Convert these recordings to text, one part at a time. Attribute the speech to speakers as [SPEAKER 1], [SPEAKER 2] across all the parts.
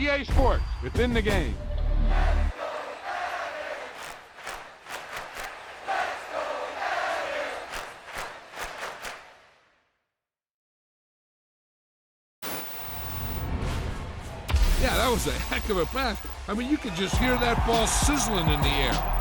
[SPEAKER 1] EA Sports, within the game. Yeah, that was a heck of a pass. I mean, you could just hear that ball sizzling in the air.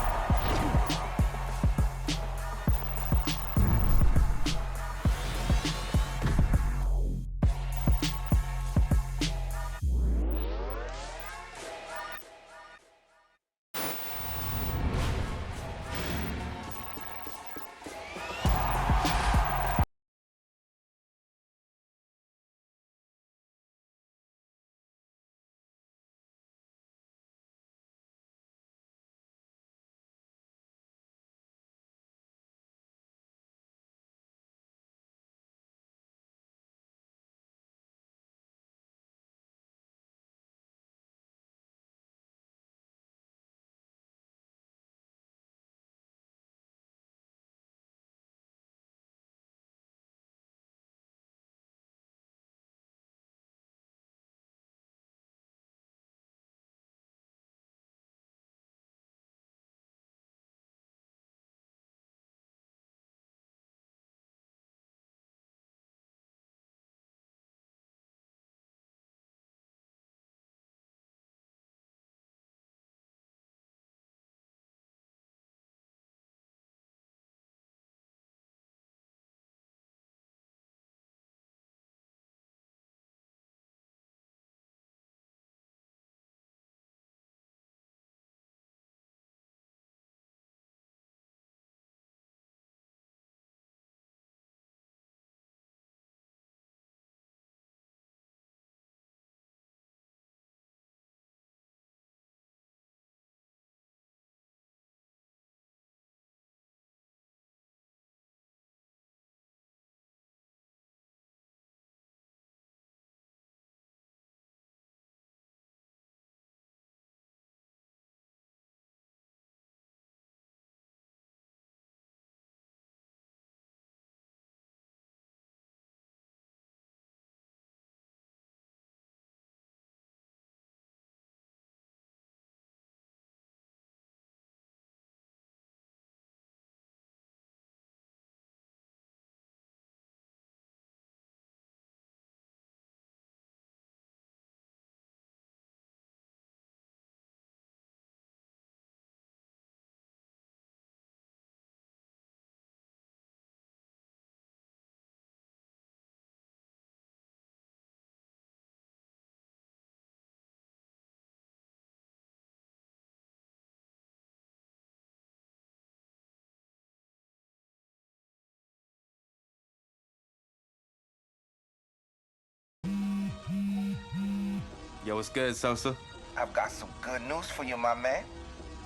[SPEAKER 2] Yo, what's good, Sosa?
[SPEAKER 3] I've got some good news for you, my man.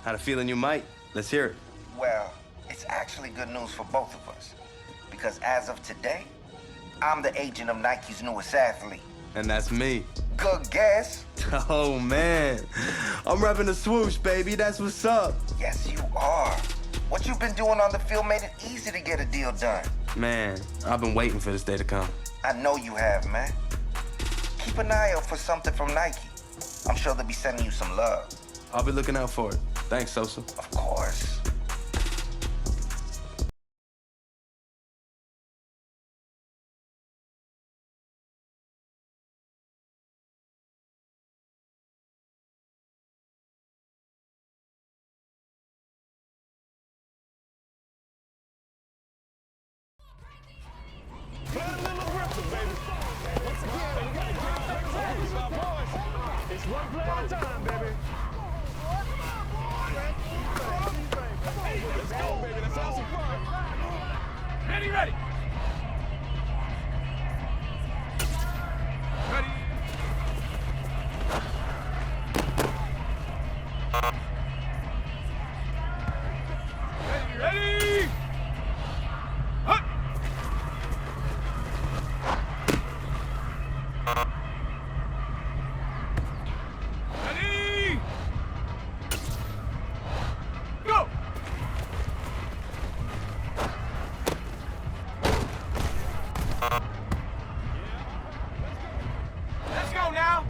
[SPEAKER 2] Had a feeling you might. Let's hear it.
[SPEAKER 3] Well, it's actually good news for both of us. Because as of today, I'm the agent of Nike's newest athlete.
[SPEAKER 2] And that's me.
[SPEAKER 3] Good guess.
[SPEAKER 2] Oh, man. I'm repping the swoosh, baby. That's what's up.
[SPEAKER 3] Yes, you are. What you've been doing on the field made it easy to get a deal done.
[SPEAKER 2] Man, I've been waiting for this day to come.
[SPEAKER 3] I know you have, man. Keep an eye out for something from Nike. I'm sure they'll be sending you some love.
[SPEAKER 2] I'll be looking out for it. Thanks, Sosa.
[SPEAKER 3] Of course.
[SPEAKER 4] It's one play at a time, baby. Let's go, baby. Let's have some fun.
[SPEAKER 1] Ready, ready. Ready. Ready. Hut. Ready. Go. Let's go now.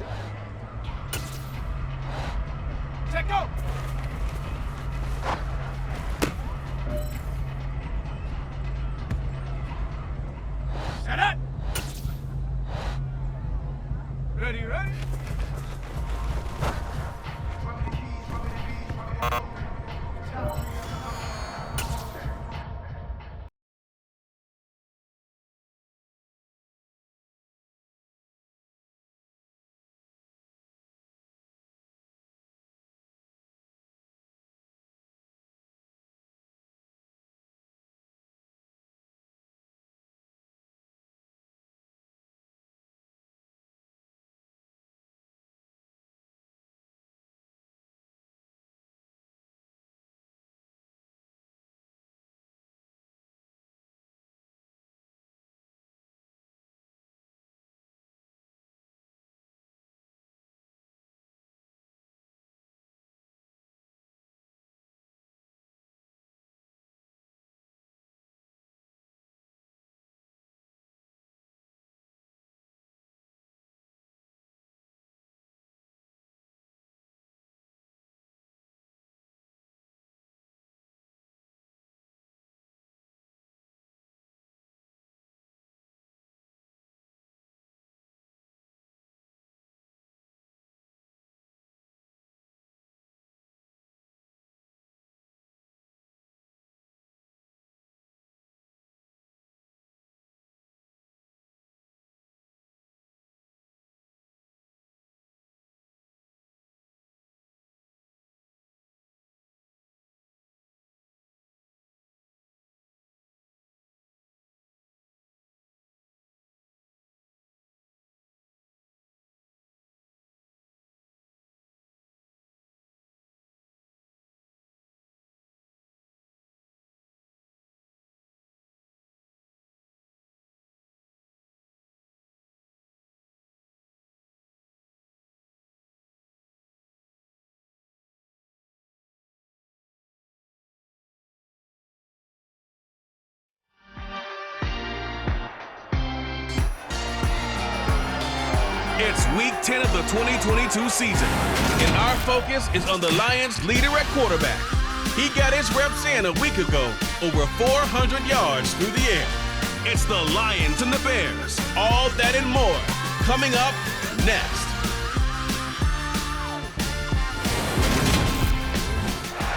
[SPEAKER 5] It's Week 10 of the 2022 season, and our focus is on the Lions' leader at quarterback. He got his reps in a week ago, over 400 yards through the air. It's the Lions and the Bears, all that and more, coming up next.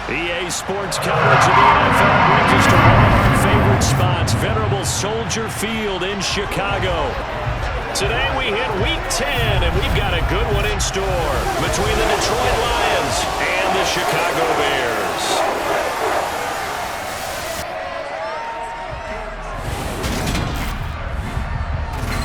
[SPEAKER 6] EA Sports coverage of the NFL brings us to one of our favorite spots, venerable Soldier Field in Chicago. Today we hit Week 10, and we've got a good one in store between the Detroit Lions and the Chicago Bears.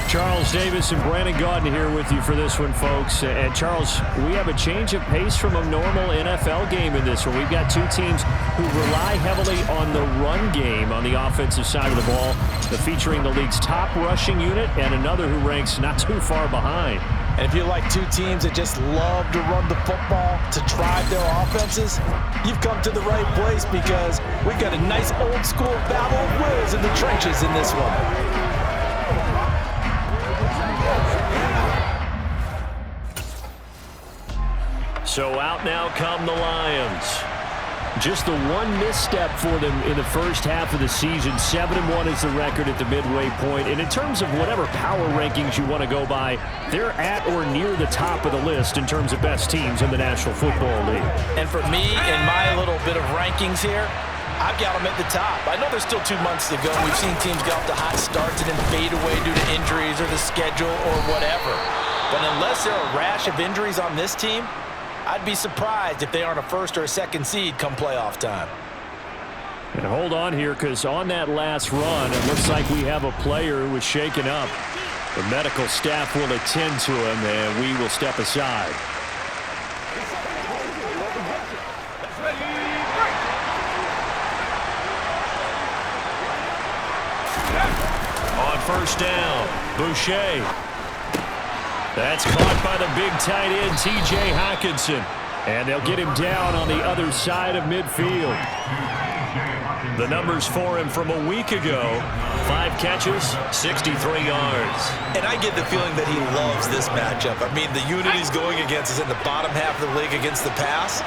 [SPEAKER 6] Charles Davis and Brandon Gaudin here with you for this one, folks. And Charles, we have a change of pace from a normal NFL game in this one. We've got two teams who rely heavily on the run game on the offensive side of the ball, featuring the league's top rushing unit and another who ranks not too far behind.
[SPEAKER 7] And if you like two teams that just love to run the football to drive their offenses, you've come to the right place because we've got a nice old school battle of wills in the trenches in this one.
[SPEAKER 6] So out now come the Lions. Just the one misstep for them in the first half of the season. 7-1 is the record at the midway point. And in terms of whatever power rankings you want to go by, they're at or near the top of the list in terms of best teams in the National Football League.
[SPEAKER 7] And for me, in my little bit of rankings here, I've got them at the top. I know there's still 2 months to go. We've seen teams get off to hot starts and then fade away due to injuries or the schedule or whatever. But unless there are a rash of injuries on this team, I'd be surprised if they aren't a first or a second seed come playoff time.
[SPEAKER 6] And hold on here, because on that last run, it looks like we have a player who was shaken up. The medical staff will attend to him, and we will step aside. On first down, Boucher. That's caught by the big tight end, T.J. Hockenson. And they'll get him down on the other side of midfield. The numbers for him from a week ago: 5 catches, 63 yards.
[SPEAKER 7] And I get the feeling that he loves this matchup. I mean, the unit he's going against is in the bottom half of the league against the pass.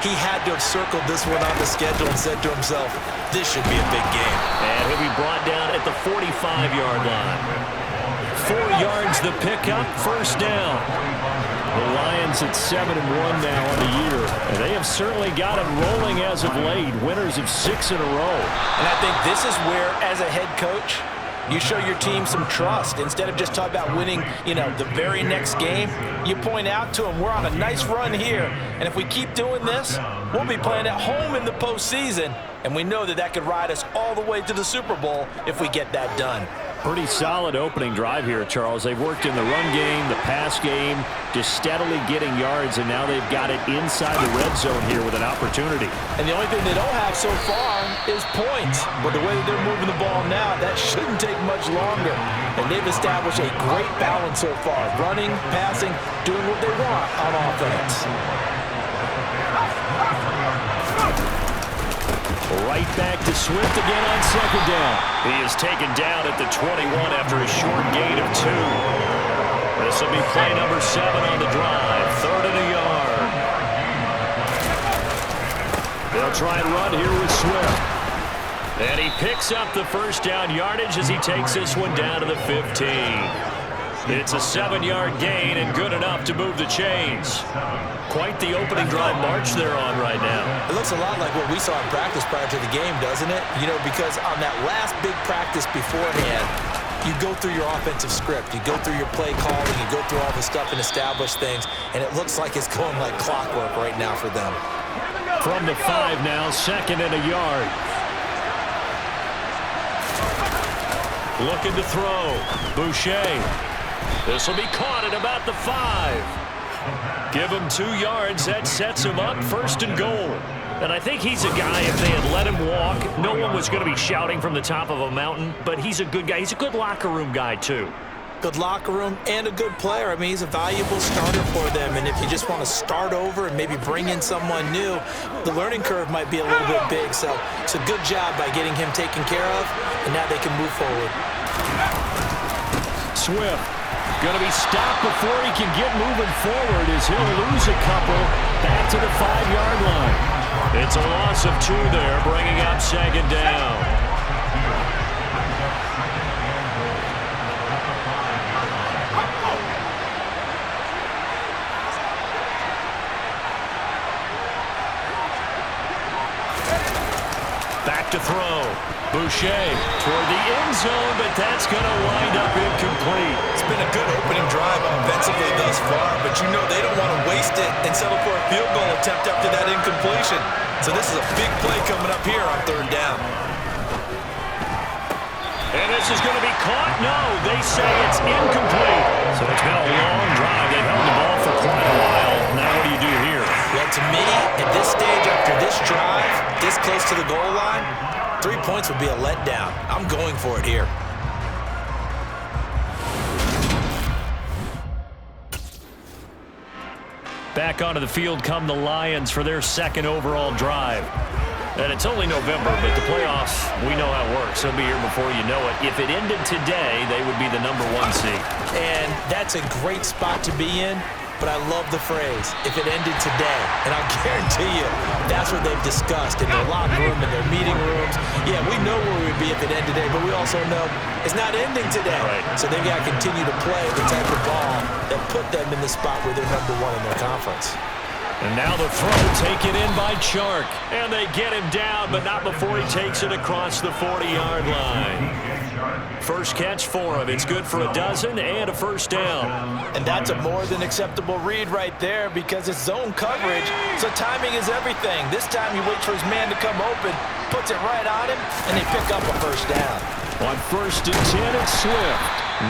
[SPEAKER 7] He had to have circled this one on the schedule and said to himself, this should be a big game.
[SPEAKER 6] And he'll be brought down at the 45-yard line. 4 yards the pickup, first down. The Lions at 7-1 now on the year, and they have certainly got it rolling as of late. Winners of 6 in a row.
[SPEAKER 7] And I think this is where, as a head coach, you show your team some trust. Instead of just talking about winning, the very next game, you point out to them, we're on a nice run here, and if we keep doing this, we'll be playing at home in the postseason, and we know that could ride us all the way to the Super Bowl if we get that done.
[SPEAKER 6] Pretty solid opening drive here, Charles. They've worked in the run game, the pass game, just steadily getting yards, and now they've got it inside the red zone here with an opportunity.
[SPEAKER 7] And the only thing they don't have so far is points. But the way that they're moving the ball now, that shouldn't take much longer. And they've established a great balance so far. Running, passing, doing what they want on offense.
[SPEAKER 6] Right back to Swift again on second down. He is taken down at the 21 after a short gain of 2. This will be play number 7 on the drive. 3rd and a yard. They'll try and run here with Swift. And he picks up the first down yardage as he takes this one down to the 15. It's a 7-yard gain and good enough to move the chains. Quite the opening drive march they're on right now.
[SPEAKER 7] It looks a lot like what we saw in practice prior to the game, doesn't it? Because on that last big practice beforehand, you go through your offensive script. You go through your play calling. You go through all the stuff and establish things. And it looks like it's going like clockwork right now for them.
[SPEAKER 6] From the 5 now, 2nd and a yard. Looking to throw. Boucher. This will be caught at about the 5. Give him 2 yards. That sets him up 1st and goal. And I think he's a guy, if they had let him walk, no one was going to be shouting from the top of a mountain. But he's a good guy. He's a good locker room guy, too.
[SPEAKER 7] Good locker room and a good player. I mean, he's a valuable starter for them. And if you just want to start over and maybe bring in someone new, the learning curve might be a little bit big. So it's a good job by getting him taken care of. And now they can move forward.
[SPEAKER 6] Swift. Going to be stopped before he can get moving forward as he'll lose a couple back to the 5-yard line. It's a loss of 2 there, bringing up second down. Back to throw. Boucher toward the end zone, but that's going to wind up incomplete.
[SPEAKER 7] It's been a good opening drive offensively thus far, but you know they don't want to waste it and settle for a field goal attempt after that incompletion. So this is a big play coming up here on 3rd down.
[SPEAKER 6] And this is going to be caught. No, they say it's incomplete. So it's been a long drive. They've held the ball for quite a while. Now what do you do here?
[SPEAKER 7] Well, to me, at this stage, after this drive, this close to the goal line, 3 points would be a letdown. I'm going for it here.
[SPEAKER 6] Back onto the field come the Lions for their 2nd overall drive. And it's only November, but the playoffs, we know how it works. They'll be here before you know it. If it ended today, they would be the number 1 seed.
[SPEAKER 7] And that's a great spot to be in, but I love the phrase, if it ended today. And I'll guarantee you, that's what they've discussed in their locker room, in their meeting rooms. Yeah, we know where we would be if it ended today, but we also know it's not ending today.
[SPEAKER 6] Right.
[SPEAKER 7] So they've got to continue to play the type of ball that put them in the spot where they're number 1 in their conference.
[SPEAKER 6] And now the throw taken in by Chark. And they get him down, but not before he takes it across the 40-yard line. First catch for him. It's good for a dozen and a first down.
[SPEAKER 7] And that's a more than acceptable read right there because it's zone coverage, so timing is everything. This time he waits for his man to come open, puts it right on him, and they pick up a first down.
[SPEAKER 6] On 1st and 10, it's Swift.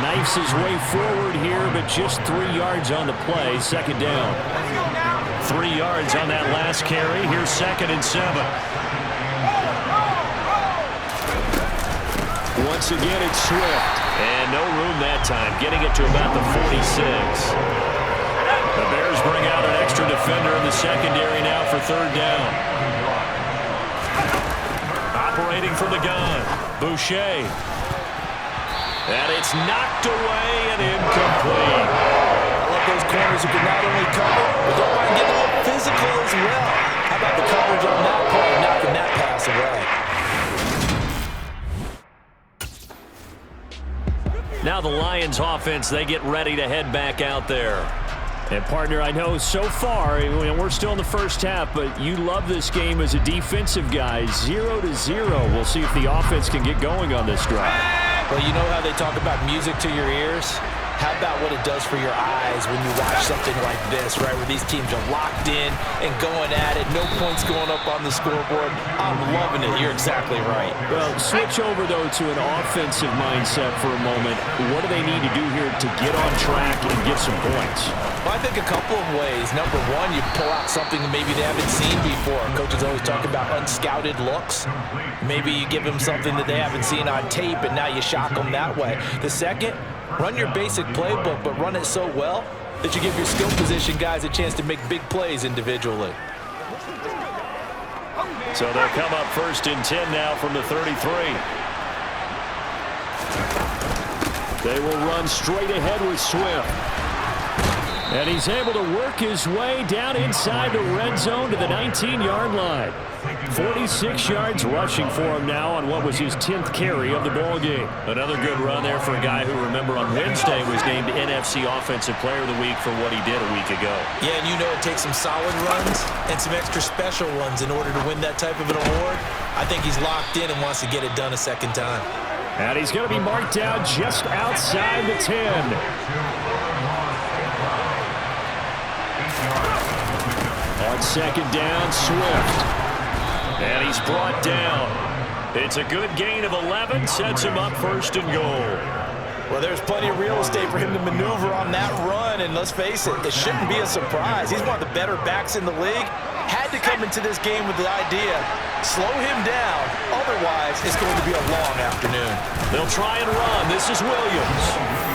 [SPEAKER 6] Knifes his way forward here, but just 3 yards on the play. Second down. 3 yards on that last carry. Here's 2nd and 7. Once again, it's Swift. And no room that time, getting it to about the 46. The Bears bring out an extra defender in the secondary now for 3rd down. Operating from the gun, Boucher. And it's knocked away and incomplete.
[SPEAKER 7] I love those corners who can not only cover, but don't mind getting a little physical as well. How about the coverage on that play, knocking that pass away?
[SPEAKER 6] Now the Lions offense, they get ready to head back out there. And partner, I know so far, we're still in the first half, but you love this game as a defensive guy. 0-0. We'll see if the offense can get going on this drive.
[SPEAKER 7] Well, you know how they talk about music to your ears? How about what it does for your eyes when you watch something like this, right, where these teams are locked in and going at it, no points going up on the scoreboard. I'm loving it. You're exactly right.
[SPEAKER 6] Well, switch over, though, to an offensive mindset for a moment. What do they need to do here to get on track and get some points?
[SPEAKER 7] Well, I think a couple of ways. Number one, you pull out something that maybe they haven't seen before. Coaches always talk about unscouted looks. Maybe you give them something that they haven't seen on tape, and now you shock them that way. The second, run your basic playbook, but run it so well that you give your skill position guys a chance to make big plays individually.
[SPEAKER 6] So they'll come up 1st and 10 now from the 33. They will run straight ahead with Swift. And he's able to work his way down inside the red zone to the 19-yard line. 46 yards rushing for him now on what was his 10th carry of the ball game. Another good run there for a guy who, remember, on Wednesday was named NFC Offensive Player of the Week for what he did a week ago.
[SPEAKER 7] Yeah, and you know it takes some solid runs and some extra special ones in order to win that type of an award. I think he's locked in and wants to get it done a second time.
[SPEAKER 6] And he's going to be marked out just outside the 10. On 2nd down, Swift. And he's brought down. It's a good gain of 11, sets him up 1st and goal.
[SPEAKER 7] Well, there's plenty of real estate for him to maneuver on that run, and let's face it, it shouldn't be a surprise. He's one of the better backs in the league. Had to come into this game with the idea, slow him down, otherwise it's going to be a long afternoon.
[SPEAKER 6] They'll try and run. This is Williams.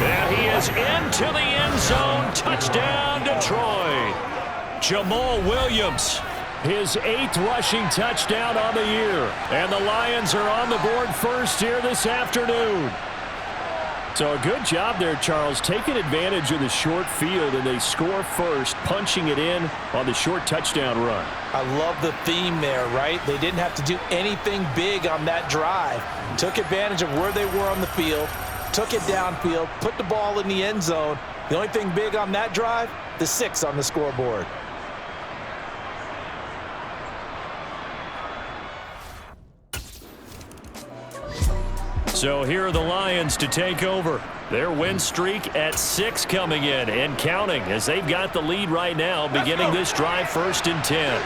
[SPEAKER 6] And he is into the end zone. Touchdown, Detroit. Jamal Williams, his 8th rushing touchdown on the year. And the Lions are on the board first here this afternoon. So a good job there, Charles, taking advantage of the short field, and they score first, punching it in on the short touchdown run.
[SPEAKER 7] I love the theme there, right? They didn't have to do anything big on that drive. Took advantage of where they were on the field, took it downfield, put the ball in the end zone. The only thing big on that drive, the 6 on the scoreboard.
[SPEAKER 6] So here are the Lions to take over. Their win streak at 6 coming in and counting as they've got the lead right now, beginning this drive 1st and 10.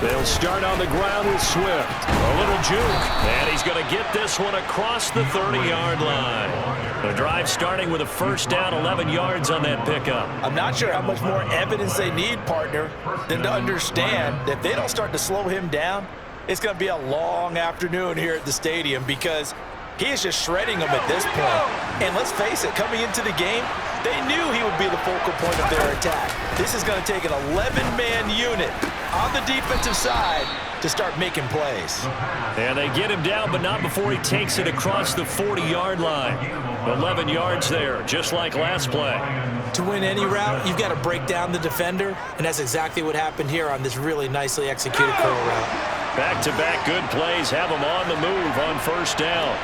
[SPEAKER 6] They'll start on the ground with Swift. A little juke, and he's going to get this one across the 30-yard line. The drive starting with a 1st down, 11 yards on that pickup.
[SPEAKER 7] I'm not sure how much more evidence they need, partner, than to understand that if they don't start to slow him down, it's going to be a long afternoon here at the stadium because he is just shredding them at this point. And let's face it, coming into the game, they knew he would be the focal point of their attack. This is going to take an 11-man unit on the defensive side to start making plays.
[SPEAKER 6] And they get him down, but not before he takes it across the 40-yard line. 11 yards there, just like last play.
[SPEAKER 7] To win any route, you've got to break down the defender, and that's exactly what happened here on this really nicely executed curl route.
[SPEAKER 6] Back-to-back good plays have him on the move on 1st down.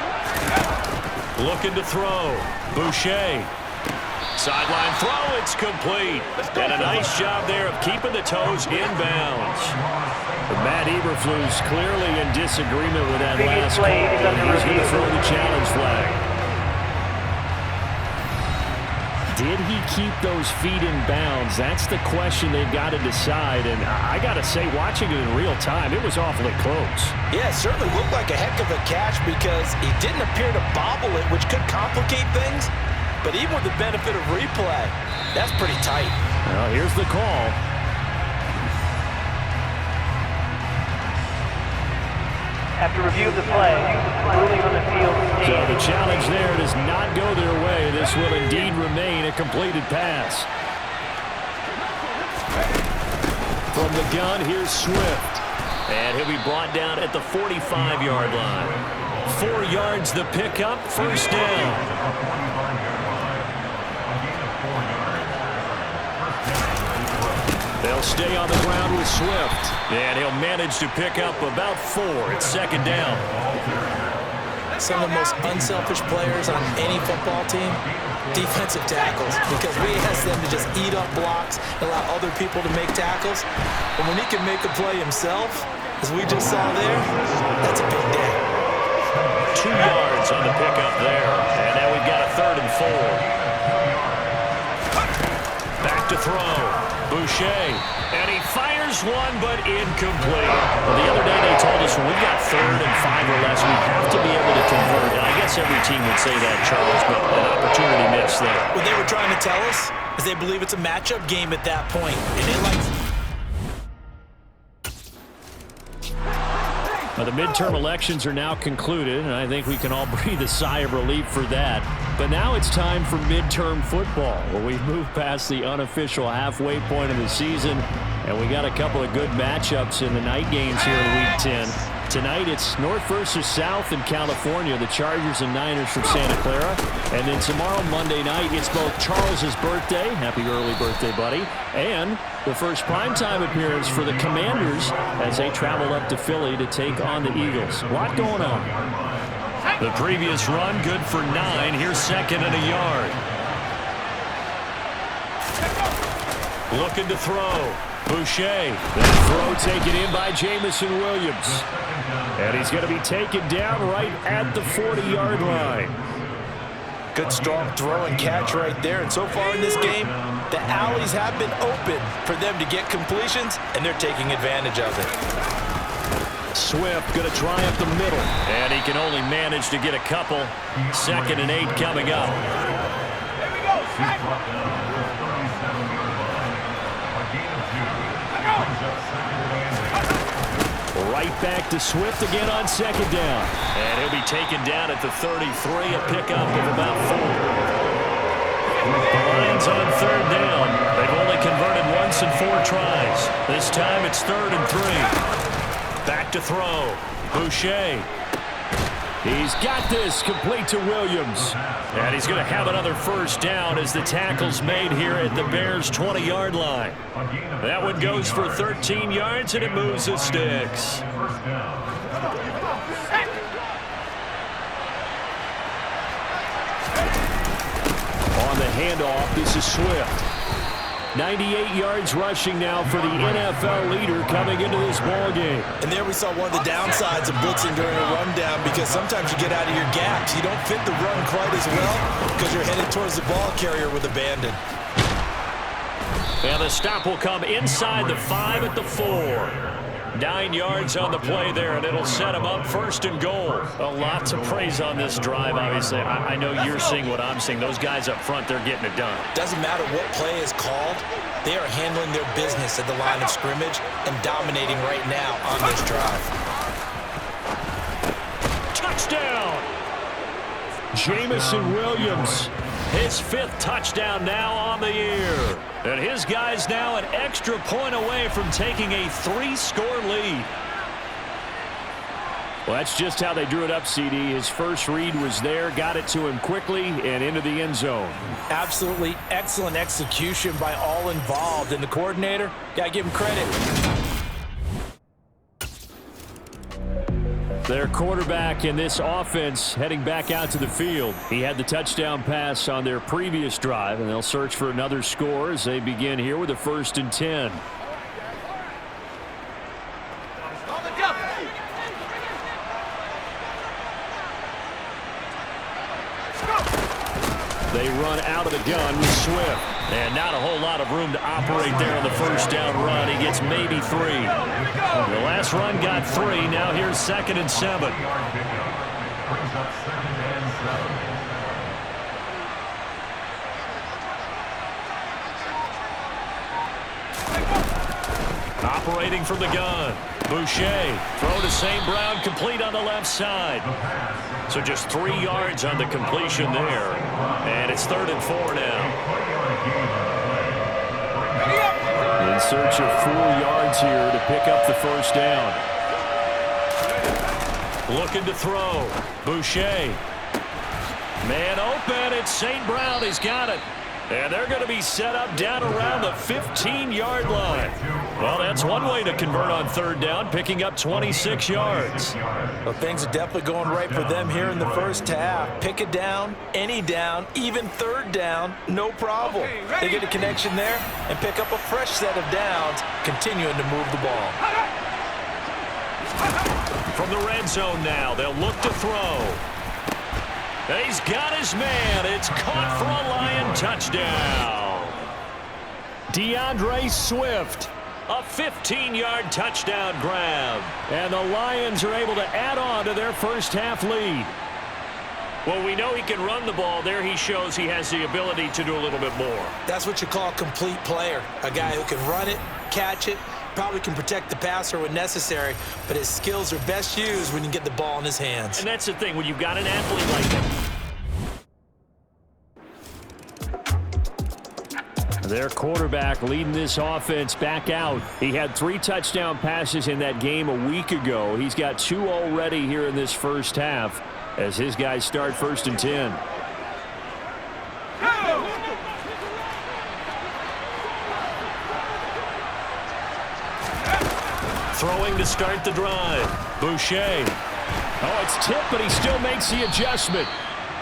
[SPEAKER 6] Looking to throw. Boucher. Sideline throw, it's complete. And a nice job there of keeping the toes in bounds. Matt Eberflus clearly in disagreement with that last call. He's going to throw the challenge flag. Did he keep those feet in bounds? That's the question they've got to decide. And I got to say, watching it in real time, it was awfully close.
[SPEAKER 7] Yeah, it certainly looked like a heck of a catch because he didn't appear to bobble it, which could complicate things. But even with the benefit of replay, that's pretty tight.
[SPEAKER 6] Well, here's the call.
[SPEAKER 8] After review of the play, ruling on the field.
[SPEAKER 6] So the challenge there does not go their way. This will indeed remain a completed pass. From the gun, here's Swift. And he'll be brought down at the 45-yard line. 4 yards the pickup, 1st down. They'll stay on the ground with Swift. And he'll manage to pick up about 4 at 2nd down.
[SPEAKER 7] Some of the most unselfish players on any football team, defensive tackles, because we ask them to just eat up blocks, allow other people to make tackles. But when he can make a play himself, as we just saw there, that's a big day.
[SPEAKER 6] 2 yards on the pickup there. And now we've got a 3rd and 4. Back to throw. Boucher, and he fires one, but incomplete. Well, the other day they told us when we got 3rd and 5 or less, we have to be able to convert. And I guess every team would say that, Charles, but an opportunity missed there.
[SPEAKER 7] What they were trying to tell us is they believe it's a matchup game at that point, and they like.
[SPEAKER 6] Well, the midterm elections are now concluded, and I think we can all breathe a sigh of relief for that. But now it's time for midterm football, where we've moved past the unofficial halfway point of the season, and we got a couple of good matchups in the night games here in Week 10. Tonight it's North versus South in California, the Chargers and Niners from Santa Clara. And then tomorrow, Monday night, it's both Charles's birthday, happy early birthday, buddy, and the first primetime appearance for the Commanders as they travel up to Philly to take on the Eagles. A lot going on. The previous run, good for 9. Here's 2nd and a yard. Looking to throw. Boucher. That throw taken in by Jamison Williams. And he's going to be taken down right at the 40-yard line.
[SPEAKER 7] Good strong throw and catch right there. And so far in this game, the alleys have been open for them to get completions, and they're taking advantage of it.
[SPEAKER 6] Swift going to try up the middle. And he can only manage to get a couple. 2nd and 8 coming up.
[SPEAKER 4] Here we go.
[SPEAKER 6] Right back to Swift again on 2nd down. And he'll be taken down at the 33, a pickup of about 4. The Lions on 3rd down. They've only converted once in 4 tries. This time it's 3rd and 3. Back to throw. Boucher. He's got this, complete to Williams. And he's going to have another first down as the tackle's made here at the Bears' 20-yard line. That one goes for 13 yards, and it moves the sticks. On the handoff, this is Swift. 98 yards rushing now for the NFL leader coming into this ball game.
[SPEAKER 7] And there we saw one of the downsides of blitzing during a rundown, because sometimes you get out of your gaps. You don't fit the run quite as well because you're headed towards the ball carrier with abandon.
[SPEAKER 6] And the stop will come inside the 5 at the 4. 9 yards on the play there, and it'll set him up first and goal. A lot to praise on this drive, obviously. I know you're seeing what I'm seeing. Those guys up front, they're getting it done.
[SPEAKER 7] Doesn't matter what play is called. They are handling their business at the line of scrimmage and dominating right now on this drive.
[SPEAKER 6] Touchdown! Jamison Williams, his 5th touchdown now on the year. And his guys now an extra point away from taking a 3-score lead. Well, that's just how they drew it up, CD. His first read was there, got it to him quickly, and into the end zone.
[SPEAKER 7] Absolutely excellent execution by all involved. And the coordinator, got to give him credit.
[SPEAKER 6] Their quarterback in this offense heading back out to the field. He had the touchdown pass on their previous drive, and they'll search for another score as they begin here with a 1st and 10. They run out of the gun with Swift. And not a whole lot of room to operate there on the first down run. He gets maybe 3. The last run got 3. Now here's 2nd and 7. Operating from the gun. Boucher. Throw to St. Brown, complete on the left side. So just 3 yards on the completion there. And it's 3rd and 4 now. In search of 4 yards here to pick up the first down. Looking to throw. Boucher. Man open. It's St. Brown. He's got it. And they're going to be set up down around the 15-yard line. Well, that's one way to convert on 3rd down, picking up 26 yards.
[SPEAKER 7] Well, things are definitely going right for them here in the first half. Pick it down, any down, even 3rd down, no problem. They get a connection there and pick up a fresh set of downs, continuing to move the ball.
[SPEAKER 6] From the red zone now, they'll look to throw. And he's got his man. It's caught for a Lion touchdown. DeAndre Swift, a 15-yard touchdown grab. And the Lions are able to add on to their first half lead. Well, we know he can run the ball. There he shows he has the ability to do a little bit more.
[SPEAKER 7] That's what you call a complete player. A guy who can run it, catch it, probably can protect the passer when necessary, but his skills are best used when you get the ball in his hands.
[SPEAKER 6] And that's the thing, when you've got an athlete like that. Their quarterback leading this offense back out. He had 3 touchdown passes in that game a week ago. He's got 2 already here in this first half as his guys start 1st and 10. Throwing to start the drive. Boucher. Oh, it's tipped, but he still makes the adjustment.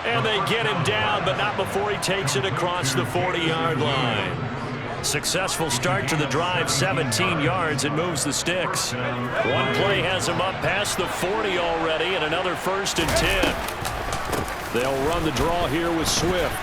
[SPEAKER 6] And they get him down, but not before he takes it across the 40-yard line. Successful start to the drive, 17 yards, and moves the sticks. One play has him up past the 40 already, and another 1st and 10. They'll run the draw here with Swift.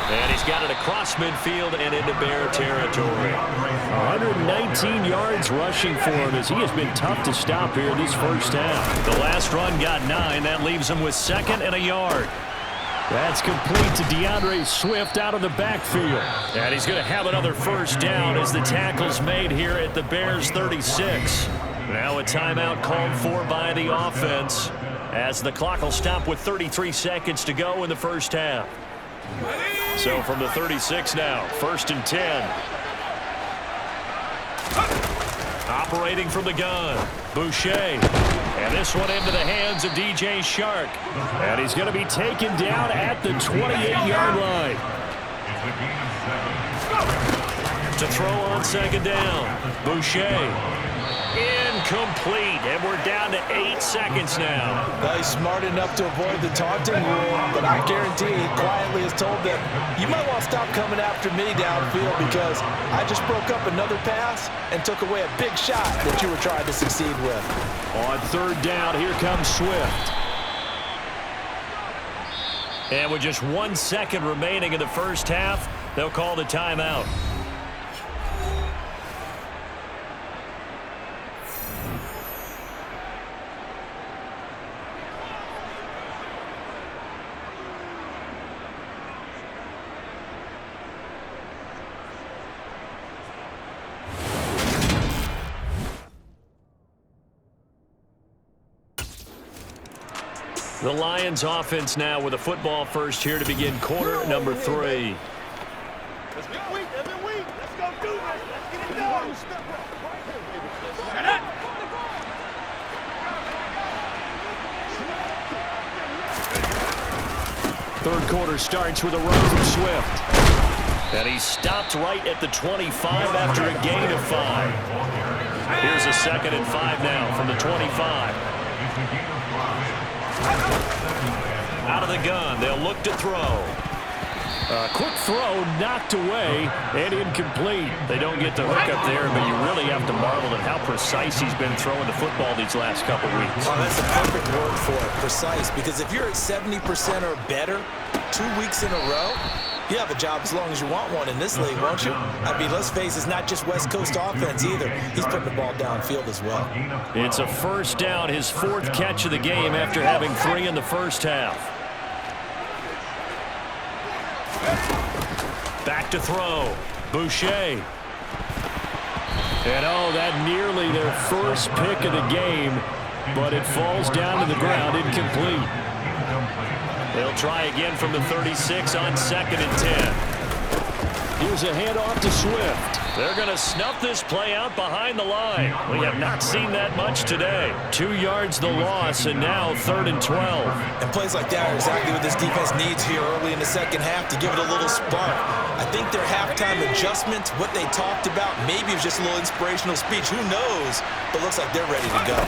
[SPEAKER 6] And he's got it across midfield and into Bear territory. 119 yards rushing for him as he has been tough to stop here this first half. The last run got 9. That leaves him with 2nd and a yard. That's complete to DeAndre Swift out of the backfield. And he's going to have another first down as the tackle's made here at the Bears 36. Now a timeout called for by the offense as the clock will stop with 33 seconds to go in the first half. So from the 36 now, 1st and 10. Operating from the gun, Boucher. And this one into the hands of DJ Shark. And he's going to be taken down at the 28-yard line. To throw on second down. Boucher. Incomplete, and we're down to 8 seconds now.
[SPEAKER 7] Well, he's smart enough to avoid the taunting rule, but I guarantee he quietly has told them, you might want to stop coming after me downfield because I just broke up another pass and took away a big shot that you were trying to succeed with.
[SPEAKER 6] On third down, here comes Swift. And with just 1 second remaining in the first half, they'll call the timeout. The Lions offense now with a football first here to begin quarter number 3.
[SPEAKER 4] Let's get weak. Let's get weak. Let's go do this. Let's get it done. Shut up.
[SPEAKER 6] Third quarter starts with a run from Swift. And he stopped right at the 25 after a gain of 5. Here's a 2nd and 5 now from the 25. Out of the gun, they'll look to throw. A quick throw knocked away and incomplete. They don't get the hook up there, but you really have to marvel at how precise he's been throwing the football these last couple weeks.
[SPEAKER 7] Oh, that's a perfect word for it, precise, because if you're at 70% or better 2 weeks in a row, you have a job as long as you want one in this league, won't you? I mean, let's face it, it's not just West Coast offense either. He's putting the ball downfield as well.
[SPEAKER 6] It's a first down, his 4th catch of the game after having 3 in the first half. Back to throw. Boucher. And oh, that nearly their first pick of the game, but it falls down to the ground, incomplete. They'll try again from the 36 on 2nd and 10. Here's a handoff to Swift. They're going to snuff this play out behind the line. We have not seen that much today. 2 yards the loss, and now 3rd and 12.
[SPEAKER 7] And plays like that are exactly what this defense needs here early in the second half to give it a little spark. I think their halftime adjustment, what they talked about, maybe it was just a little inspirational speech. Who knows? But looks like they're ready to go.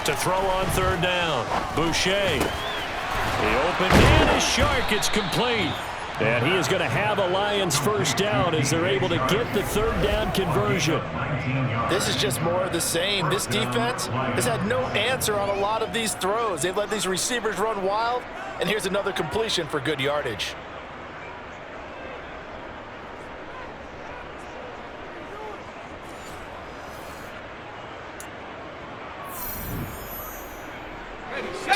[SPEAKER 6] To throw on 3rd down, Boucher. The open man is Shark. It's complete. And he is going to have a Lions first down as they're able to get the 3rd down conversion.
[SPEAKER 7] This is just more of the same. This defense has had no answer on a lot of these throws. They've let these receivers run wild, and here's another completion for good yardage.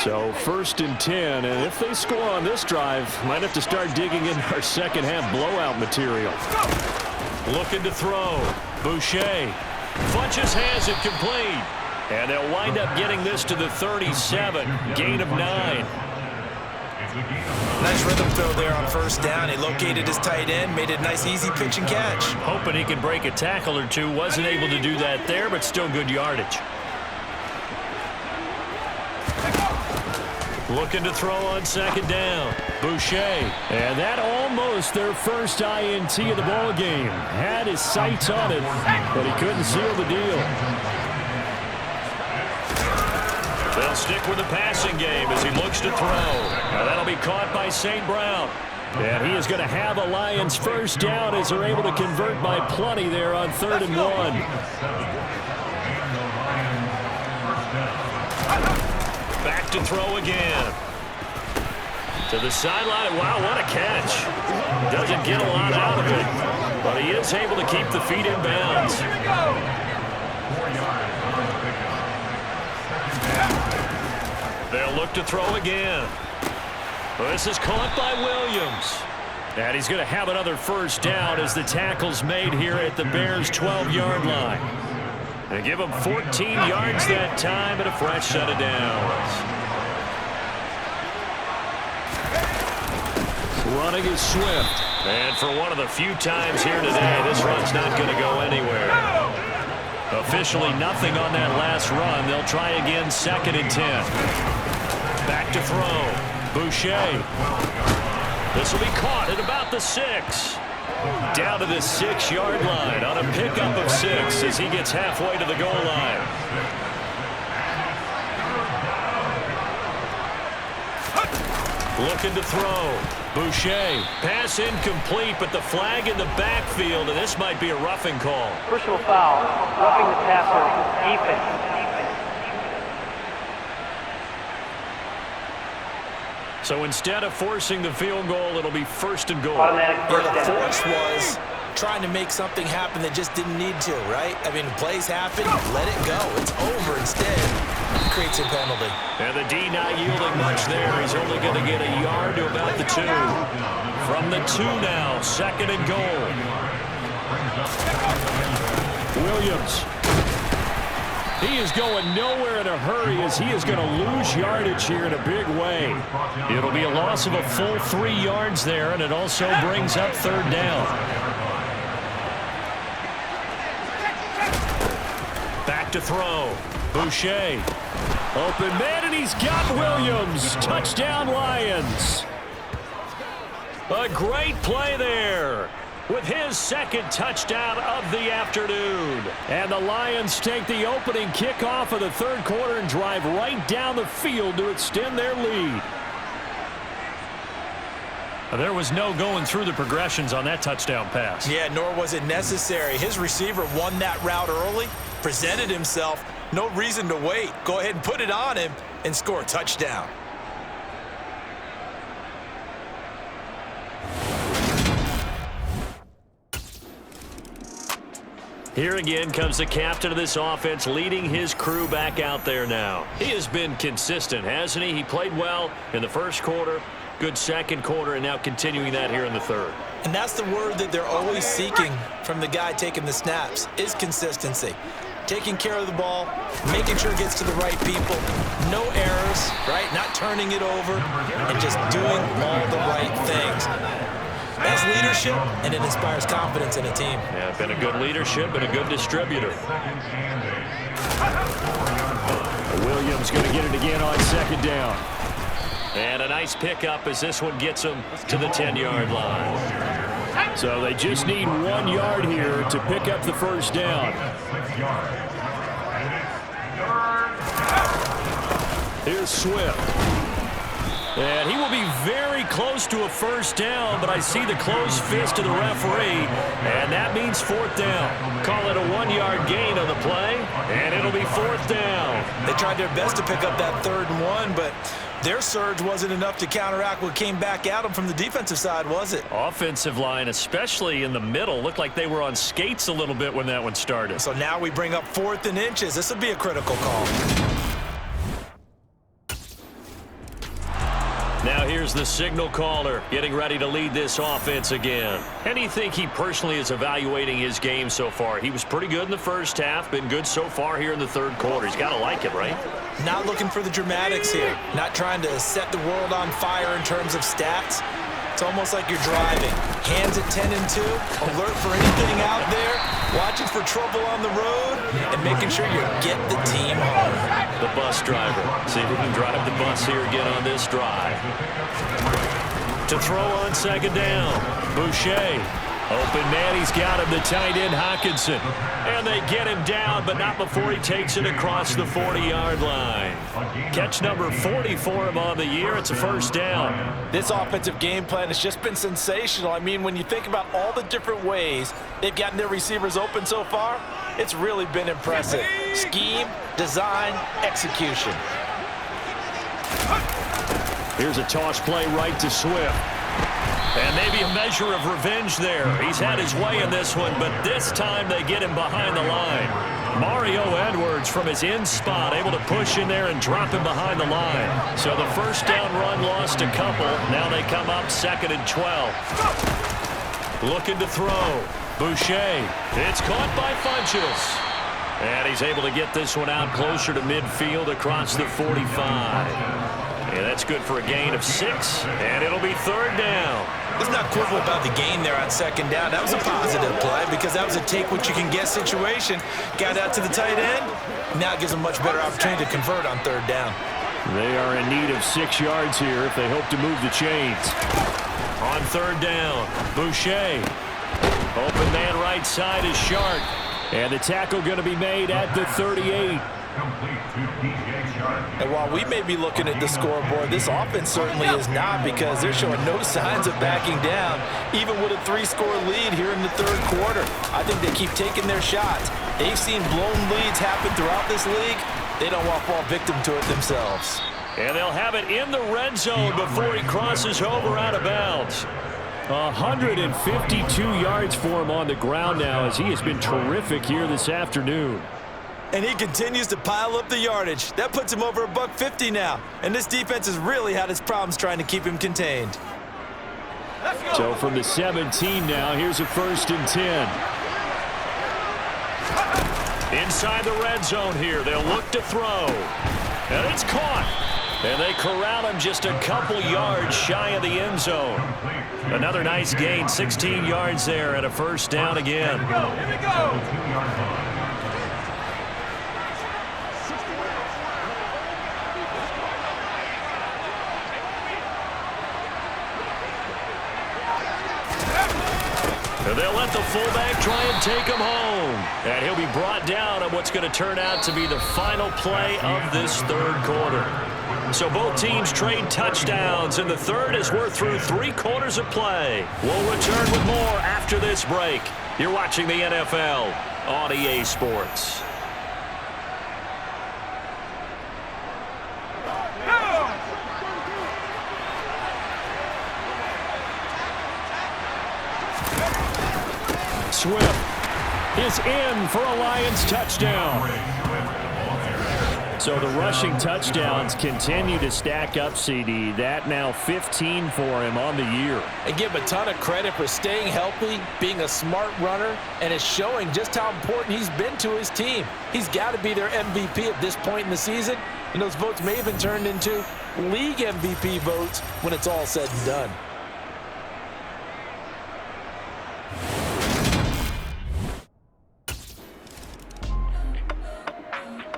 [SPEAKER 6] So 1st and 10, and if they score on this drive, might have to start digging in our second half blowout material. Looking to throw. Boucher. Funches has it complete. And they'll wind up getting this to the 37. Gain of 9.
[SPEAKER 7] Nice rhythm throw there on 1st down. He located his tight end, made it a nice easy pitch and catch.
[SPEAKER 6] Hoping he can break a tackle or two. Wasn't able to do that there, but still good yardage. Looking to throw on 2nd down. Boucher. And that almost their first INT of the ball game. Had his sights on it, but he couldn't seal the deal. They'll stick with the passing game as he looks to throw. Now that'll be caught by St. Brown. And he is going to have a Lions first down as they're able to convert by plenty there on 3rd and 1. Back to throw again. To the sideline. Wow, what a catch. Doesn't get a lot out of it, but he is able to keep the feet in bounds. They'll look to throw again. This is caught by Williams. And he's going to have another first down as the tackle's made here at the Bears' 12-yard line. They give him 14 yards that time and a fresh set of downs. Running is Swift. And for one of the few times here today, this run's not going to go anywhere. Officially nothing on that last run. They'll try again, 2nd and 10. Back to throw. Boucher. This will be caught at about the 6. Down to the 6-yard line on a pickup of 6 as he gets halfway to the goal line. Looking to throw. Boucher. Pass incomplete, but the flag in the backfield, and this might be a roughing call.
[SPEAKER 8] Personal foul. Roughing the passer. Defense.
[SPEAKER 6] So instead of forcing the field goal, it'll be 1st and goal.
[SPEAKER 8] Automatic first
[SPEAKER 7] The
[SPEAKER 8] down.
[SPEAKER 7] force was trying to make something happen that just didn't need to, right? I mean, plays happen, let it go. It's over instead. It creates a penalty.
[SPEAKER 6] And the D not yielding much there. He's only going to get a yard to about the 2. From the 2 now, 2nd and goal. Williams. He is going nowhere in a hurry as he is going to lose yardage here in a big way. It'll be a loss of a full 3 yards there, and it also brings up 3rd down. Back to throw. Boucher. Open man, and he's got Williams. Touchdown, Lions. A great play there with his 2nd touchdown of the afternoon. And the Lions take the opening kickoff of the 3rd quarter and drive right down the field to extend their lead. There was no going through the progressions on that touchdown pass.
[SPEAKER 7] Yeah, nor was it necessary. His receiver won that route early, presented himself. No reason to wait. Go ahead and put it on him and score a touchdown.
[SPEAKER 6] Here again comes the captain of this offense, leading his crew back out there now. He has been consistent, hasn't he? He played well in the 1st quarter, good 2nd quarter, and now continuing that here in the 3rd.
[SPEAKER 7] And that's the word that they're always seeking from the guy taking the snaps, is consistency. Taking care of the ball, making sure it gets to the right people, no errors, right? Not turning it over, and just doing all the right things. That's leadership, and it inspires confidence in a team.
[SPEAKER 6] Yeah, been a good leadership and a good distributor. Williams going to get it again on 2nd down. And a nice pickup as this one gets him to the 10-yard line. So they just need 1 yard here to pick up the 1st down. Here's Swift. And he will be very close to a 1st down, but I see the closed fist of the referee, and that means 4th down. Call it a 1-yard gain on the play, and it'll be 4th down.
[SPEAKER 7] They tried their best to pick up that 3rd and 1, but their surge wasn't enough to counteract what came back at them from the defensive side, was it?
[SPEAKER 6] Offensive line, especially in the middle, looked like they were on skates a little bit when that one started.
[SPEAKER 7] So now we bring up 4th and inches. This would be a critical call.
[SPEAKER 6] Now here's the signal caller getting ready to lead this offense again. And you think he personally is evaluating his game so far? He was pretty good in the 1st half, been good so far here in the 3rd quarter. He's got to like it, right?
[SPEAKER 7] Not looking for the dramatics here. Not trying to set the world on fire in terms of stats. It's almost like you're driving. Hands at 10 and 2, alert for anything out there, watching for trouble on the road, and making sure you get the team home.
[SPEAKER 6] The bus driver. See if he can drive the bus here again on this drive. To throw on 2nd down. Boucher. Open man, he's got him, the tight end Hawkinson. And they get him down, but not before he takes it across the 40-yard line. Catch number 40 for him on the year. It's a 1st down.
[SPEAKER 7] This offensive game plan has just been sensational. I mean, when you think about all the different ways they've gotten their receivers open so far, it's really been impressive. Scheme, design, execution.
[SPEAKER 6] Here's a toss play right to Swift. And maybe a measure of revenge there. He's had his way in this one, but this time they get him behind the line. Mario Edwards from his in spot, able to push in there and drop him behind the line. So the 1st down run lost a couple. Now they come up 2nd and 12. Looking to throw. Boucher. It's caught by Funchess. And he's able to get this one out closer to midfield across the 45. And that's good for a gain of 6, and it'll be 3rd down.
[SPEAKER 7] Let's not quibble about the gain there on 2nd down. That was a positive play because that was a take-what-you-can-get situation. Got out to the tight end. Now it gives them a much better opportunity to convert on 3rd down.
[SPEAKER 6] They are in need of 6 yards here if they hope to move the chains. On 3rd down, Boucher. Open man right side is Shark. And the tackle going to be made at the 38.
[SPEAKER 7] And while we may be looking at the scoreboard, this offense certainly is not, because they're showing no signs of backing down, even with a 3-score lead here in the 3rd quarter. I think they keep taking their shots. They've seen blown leads happen throughout this league. They don't want to fall victim to it themselves.
[SPEAKER 6] And they'll have it in the red zone before he crosses over out of bounds. 152 yards for him on the ground now, as he has been terrific here this afternoon.
[SPEAKER 7] And he continues to pile up the yardage. That puts him over $150 now. And this defense has really had its problems trying to keep him contained.
[SPEAKER 6] So from the 17 now, here's a 1st and 10. Inside the red zone here, they'll look to throw. And it's caught. And they corral him just a couple yards shy of the end zone. Another nice gain, 16 yards there, and a 1st down again.
[SPEAKER 4] Here we go.
[SPEAKER 6] And they'll let the fullback try and take him home. And he'll be brought down on what's going to turn out to be the final play of this 3rd quarter. So both teams trade touchdowns in the 3rd as we're through 3 quarters of play. We'll return with more after this break. You're watching the NFL on EA Sports. Swift is in for a Lions touchdown. So the rushing touchdowns continue to stack up, CD. That now 15 for him on the year.
[SPEAKER 7] And give him a ton of credit for staying healthy, being a smart runner, and it's showing just how important he's been to his team. He's got to be their MVP at this point in the season, and those votes may have been turned into league MVP votes when it's all said and done.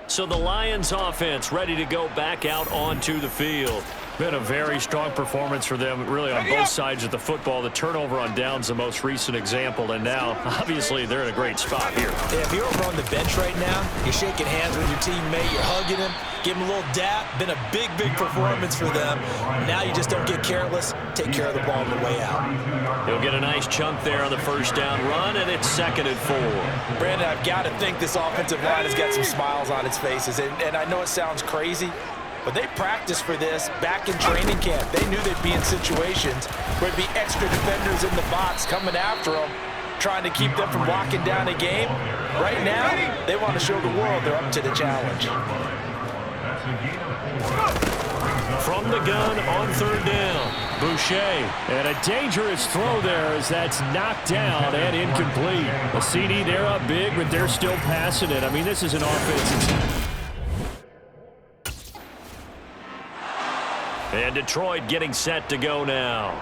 [SPEAKER 6] So the Lions offense ready to go back out onto the field. Been a very strong performance for them, really, on both sides of the football. The turnover on downs, the most recent example, and now, obviously, they're in a great spot here.
[SPEAKER 7] Yeah, if you're over on the bench right now, you're shaking hands with your teammate, you're hugging him, give him a little dap. Been a big, big performance for them. Now you just don't get careless. Take care of the ball on the way out.
[SPEAKER 6] He'll get a nice chunk there on the 1st down run, and it's 2nd and 4.
[SPEAKER 7] Brandon, I've got to think this offensive line has got some smiles on its faces, and I know it sounds crazy, but they practiced for this back in training camp. They knew they'd be in situations where there'd be extra defenders in the box coming after them, trying to keep them from locking down a game. Right now, they want to show the world they're up to the challenge.
[SPEAKER 6] From the gun on 3rd down, Boucher. And a dangerous throw there as that's knocked down and incomplete. A CD, they're up big, but they're still passing it. I mean, this is an offense. And Detroit getting set to go now.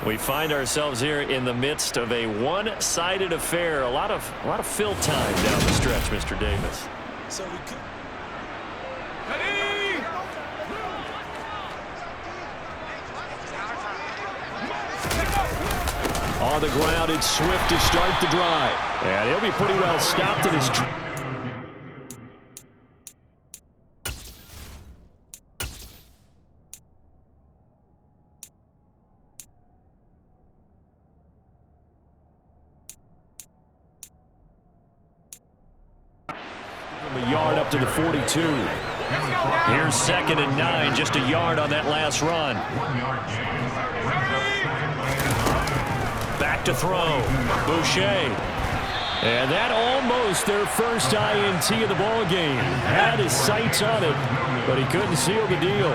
[SPEAKER 6] We find ourselves here in the midst of a one-sided affair. A lot of fill time down the stretch, Mr. Davis.
[SPEAKER 7] So we could...
[SPEAKER 6] On the ground, it's Swift to start the drive. And he'll be pretty well stopped in his... A yard up to the 42. Here's 2nd and 9, just a yard on that last run. Back to throw, Boucher. And that almost their first INT of the ball game. Had his sights on it, but he couldn't seal the deal.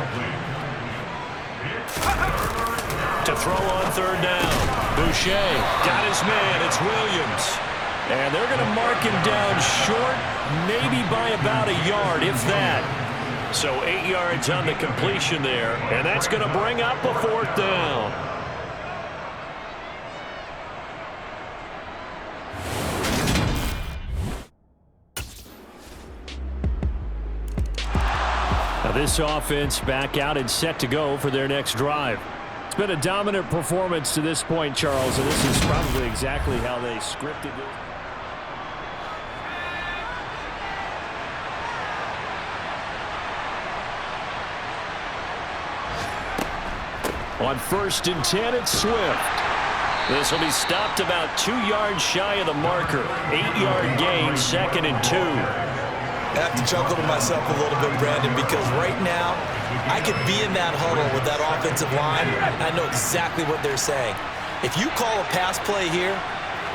[SPEAKER 6] To throw on 3rd down, Boucher got his man, it's Williams. And they're going to mark him down short, maybe by about a yard, if that. So 8 yards on the completion there, and that's going to bring up a 4th down. Now this offense back out and set to go for their next drive. It's been a dominant performance to this point, Charles, and this is probably exactly how they scripted it. On 1st and 10, it's Swift. This will be stopped about 2 yards shy of the marker. 8-yard gain, 2nd and 2.
[SPEAKER 9] I have to chuckle to myself a little bit, Brandon, because right now I could be in that huddle with that offensive line. I know exactly what they're saying. If you call a pass play here,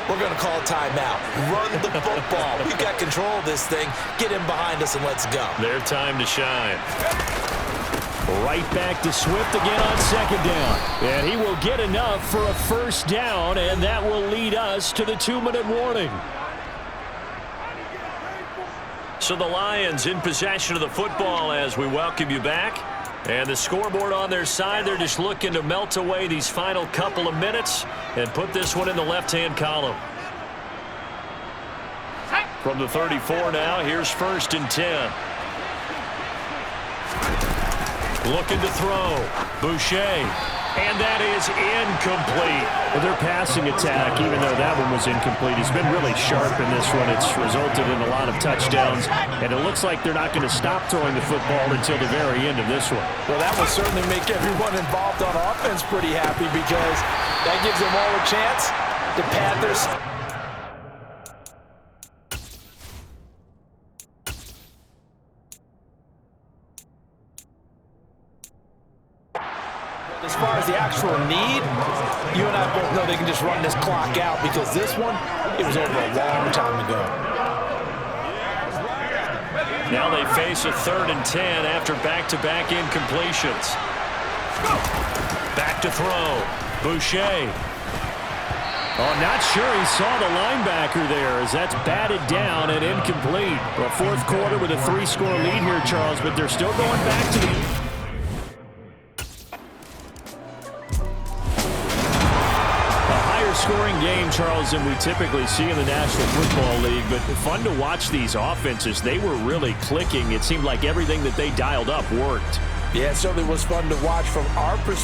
[SPEAKER 9] we're going to call a timeout. Run the football. We've got control of this thing. Get in behind us and let's go.
[SPEAKER 6] Their time to shine. Right back to Swift again on 2nd down. And he will get enough for a 1st down, and that will lead us to the 2-minute warning. So the Lions in possession of the football as we welcome you back. And the scoreboard on their side, they're just looking to melt away these final couple of minutes and put this one in the left-hand column. From the 34 now, here's 1st and 10. Looking to throw. Boucher. And that is incomplete. Well, their passing attack, even though that one was incomplete, has been really sharp in this one. It's resulted in a lot of touchdowns, and it looks like they're not going to stop throwing the football until the very end of this one.
[SPEAKER 7] Well, that will certainly make everyone involved on offense pretty happy because that gives them all a chance to pad their... As far as the actual need, you and I both know they can just run this clock out because this one, it was over a long time ago.
[SPEAKER 6] Now they face a 3rd and 10 after back-to-back incompletions. Back to throw. Boucher. Oh, not sure he saw the linebacker there as that's batted down and incomplete. Well, 4th quarter with a 3-score lead here, Charles, but they're still going back to the... scoring game, Charles, than we typically see in the National Football League, but fun to watch these offenses. They were really clicking. It seemed like everything that they dialed up worked.
[SPEAKER 7] Yeah, it certainly was fun to watch from our perspective.